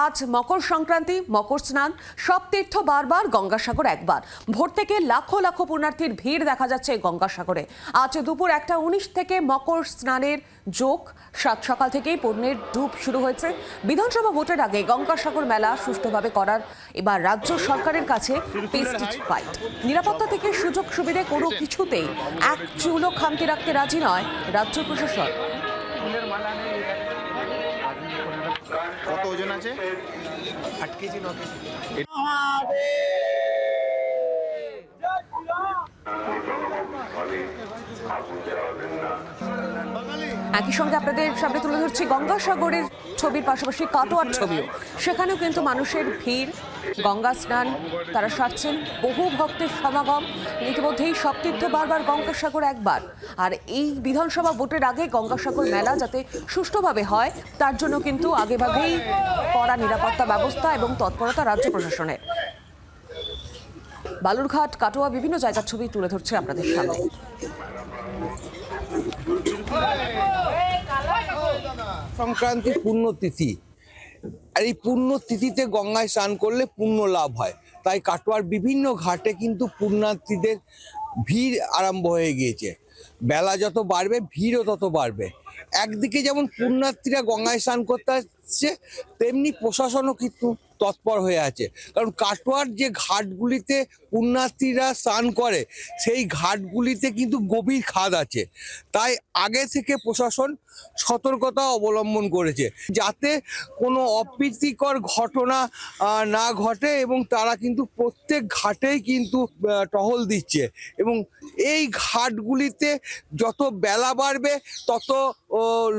আজ মকর সংক্রান্তি, মকর স্নান, সব তীর্থ বারবার, গঙ্গাসাগর একবার। ভোর থেকে লাখো লাখো পুণ্যার্থীর ভিড় দেখা যাচ্ছে গঙ্গাসাগরে। আজ দুপুর 1:19 থেকে মকর স্নানের যোগ। সাত সকাল থেকেই পুণ্যের ডুব শুরু হয়েছে। বিধানসভা ভোটের আগে গঙ্গাসাগর মেলা সুষ্ঠুভাবে করার এবার রাজ্য সরকারের কাছে প্রেস্টিজ ফাইট। নিরাপত্তা থেকে সুযোগ সুবিধে কোনো কিছুতেই এক চুলও খামতি রাখতে রাজি নয় রাজ্য প্রশাসন। কত ওজন আছে? 8 কেজি 9 কেজি। একই সঙ্গে আপনাদের সামনে তুলে ধরছি গঙ্গাসাগরের ছবির পাশাপাশি কাটোয়ার ছবিও। সেখানেও কিন্তু মানুষের ভিড়, গঙ্গা স্নান তারা সারছেন, বহু ভক্তের সমাগম। ইতিমধ্যেই সব তীর্থ বারবার, গঙ্গাসাগর একবার। আর এই বিধানসভা ভোটের আগে গঙ্গাসাগর মেলা যাতে সুষ্ঠুভাবে হয় তার জন্য কিন্তু আগেভাগেই কড়া নিরাপত্তা ব্যবস্থা এবং তৎপরতা রাজ্য প্রশাসনের। বালুরঘাট, কাটোয়া বিভিন্ন জায়গার ছবি তুলে ধরছে আপনাদের সামনে। সংক্রান্তি পুণ্যতিথি, আর এই পুণ্যতিথিতে গঙ্গায় স্নান করলে পুণ্য লাভ হয়। তাই কাটোয়ার বিভিন্ন ঘাটে কিন্তু পুণ্যার্থীদের ভিড় আরম্ভ হয়ে গিয়েছে। বেলা যত বাড়বে ভিড়ও তত বাড়বে। একদিকে যেমন পুণ্যার্থীরা গঙ্গায় স্নান করতে আসছে, তেমনি প্রশাসনও কিন্তু তৎপর হয়ে আছে। কারণ কাটোয়ার যে ঘাটগুলিতে পুণ্যার্থীরা স্নান করে, সেই ঘাটগুলিতে কিন্তু গভীর খাদ আছে। তাই আগে থেকে প্রশাসন সতর্কতা অবলম্বন করেছে যাতে কোনো অপ্রীতিকর ঘটনা না ঘটে, এবং তারা কিন্তু প্রত্যেক ঘাটেই কিন্তু টহল দিচ্ছে। এবং এই ঘাটগুলিতে যত বেলা বাড়বে তত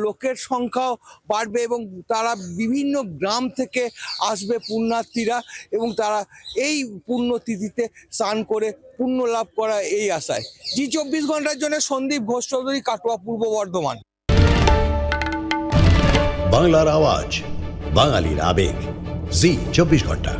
লোকের সংখ্যাও বাড়বে, এবং তারা বিভিন্ন গ্রাম থেকে আসবে পুণ্যার্থীরা, এবং তারা এই পুণ্যতিথিতে স্নান করে পুণ্য লাভ করা এই আশায়। জি 24 ঘন্টার জন্য সন্দীপ ঘোষ চৌধুরী, কাটোয়া, পূর্ব বর্ধমান। বাংলার আওয়াজ, বাঙালির আবেগ, জি 24 ঘন্টা।